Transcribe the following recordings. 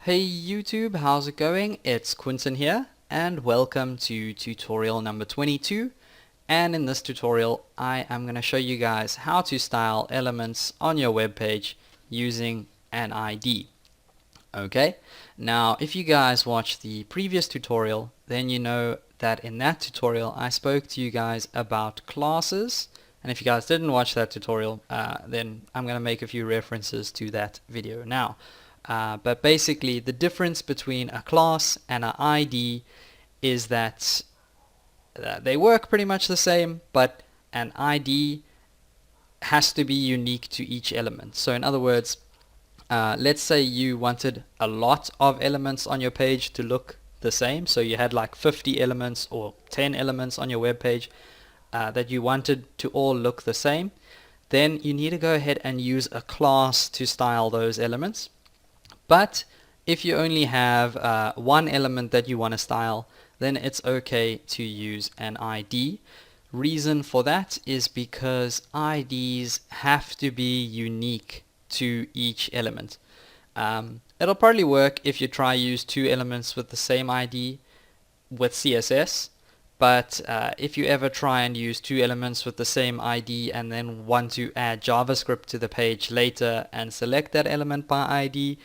Hey YouTube, how's it going? It's Quinton here and welcome to tutorial number 22, and in this tutorial I am going to show you guys how to style elements on your web page using an ID. Okay, now if you guys watched the previous tutorial, then you know that in that tutorial I spoke to you guys about classes, and if you guys didn't watch that tutorial, then I'm going to make a few references to that video now. But basically the difference between a class and an ID is that they work pretty much the same, but an ID has to be unique to each element. So in other words, let's say you wanted a lot of elements on your page to look the same, so you had like 50 elements or 10 elements on your web page that you wanted to all look the same, then you need to go ahead and use a class to style those elements. But if you only have one element that you want to style, then it's okay to use an ID. Reason for that is because IDs have to be unique to each element. It'll probably work if you try use two elements with the same ID with CSS, but if you ever try and use two elements with the same ID and then want to add JavaScript to the page later and select that element by ID,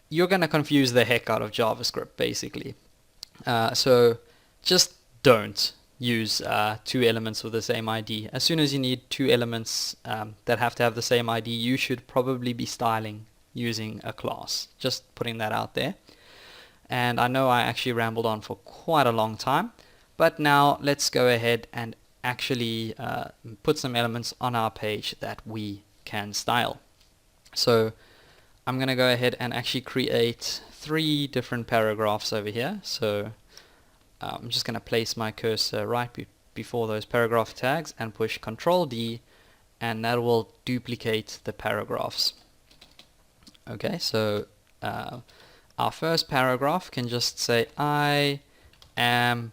you're going to confuse the heck out of JavaScript basically. So just don't use two elements with the same ID. As soon as you need two elements that have to have the same ID, you should probably be styling using a class. Just putting that out there. And I know I actually rambled on for quite a long time, but now let's go ahead and actually put some elements on our page that we can style. So I'm going to go ahead and actually create 3 different paragraphs over here. So I'm just going to place my cursor right before those paragraph tags and push Ctrl D, and that will duplicate the paragraphs. Okay, so our first paragraph can just say I am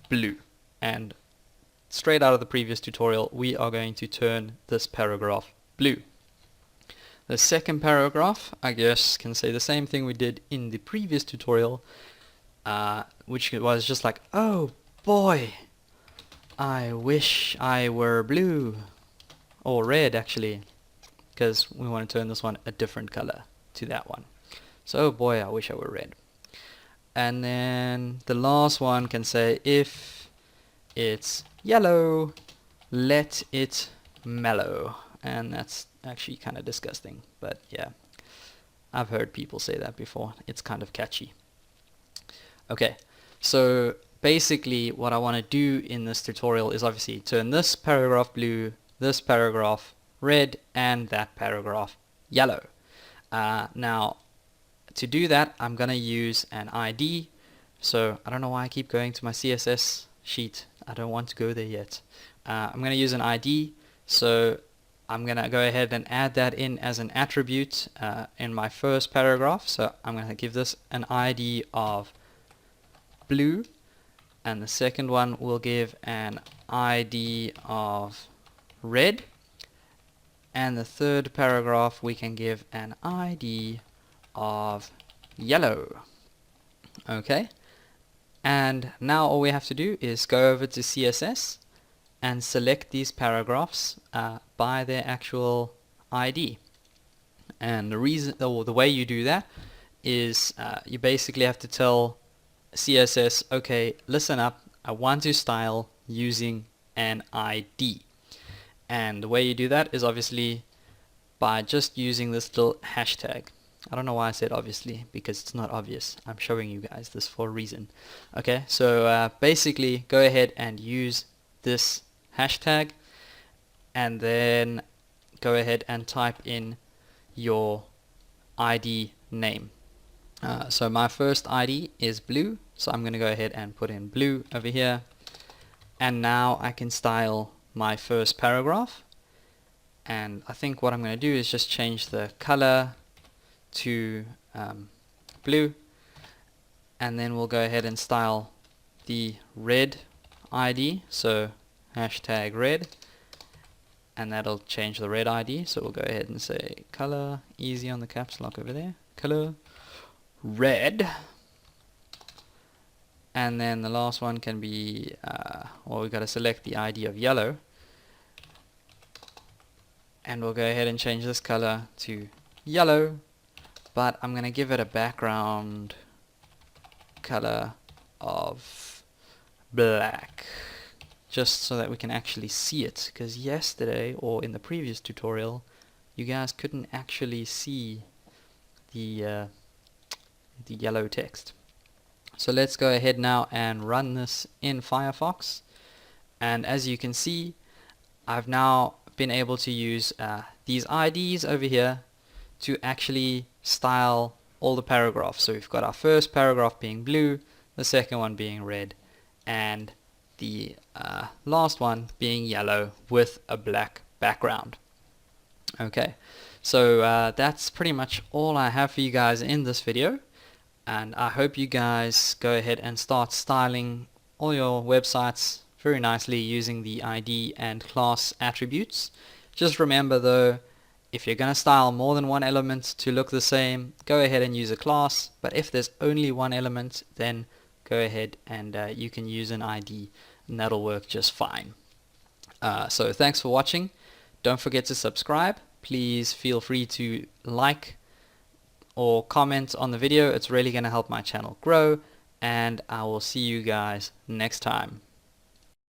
blue, and straight out of the previous tutorial we are going to turn this paragraph blue. The second paragraph, I guess, can say the same thing we did in the previous tutorial, which was just like, oh boy, I wish I were blue, or red actually, because we want to turn this one a different color to that one. So, oh boy, I wish I were red. And then the last one can say, if it's yellow, let it mellow. And that's actually kind of disgusting, but yeah, I've heard people say that before. It's kind of catchy. Okay, so basically what I want to do in this tutorial is obviously turn this paragraph blue, this paragraph red, and that paragraph yellow. Now to do that I'm gonna use an ID. So I don't know why I keep going to my CSS sheet. I don't want to go there yet. I'm gonna use an ID, so I'm going to go ahead and add that in as an attribute in my first paragraph. So I'm going to give this an ID of blue, and the second one will give an ID of red, and the third paragraph we can give an ID of yellow. Okay, and now all we have to do is go over to CSS and select these paragraphs by their actual ID. And the reason, or the way you do that, is you basically have to tell CSS, okay, listen up, I want to style using an ID. And the way you do that is obviously by just using this little hashtag. I don't know why I said obviously, because it's not obvious. I'm showing you guys this for a reason. Okay, so basically go ahead and use this hashtag, and then go ahead and type in your ID name. So my first ID is blue, so I'm going to go ahead and put in blue over here, and now I can style my first paragraph. And I think what I'm going to do is just change the color to blue, and then we'll go ahead and style the red ID, so hashtag red, and that'll change the red ID. So we'll go ahead and say color, easy on the caps lock over there, color red, and then the last one can be well, we've got to select the ID of yellow, and we'll go ahead and change this color to yellow, but I'm going to give it a background color of black, just so that we can actually see it, because yesterday, or in the previous tutorial, you guys couldn't actually see the yellow text. So let's go ahead now and run this in Firefox, and as you can see, I've now been able to use these IDs over here to actually style all the paragraphs. So we've got our first paragraph being blue, the second one being red, and the last one being yellow with a black background. Okay, so that's pretty much all I have for you guys in this video, and I hope you guys go ahead and start styling all your websites very nicely using the ID and class attributes. Just remember though, if you're going to style more than one element to look the same, go ahead and use a class, but if there's only one element, then go ahead and you can use an ID, and that'll work just fine. So thanks for watching. Don't forget to subscribe. Please feel free to like or comment on the video. It's really going to help my channel grow, and I will see you guys next time.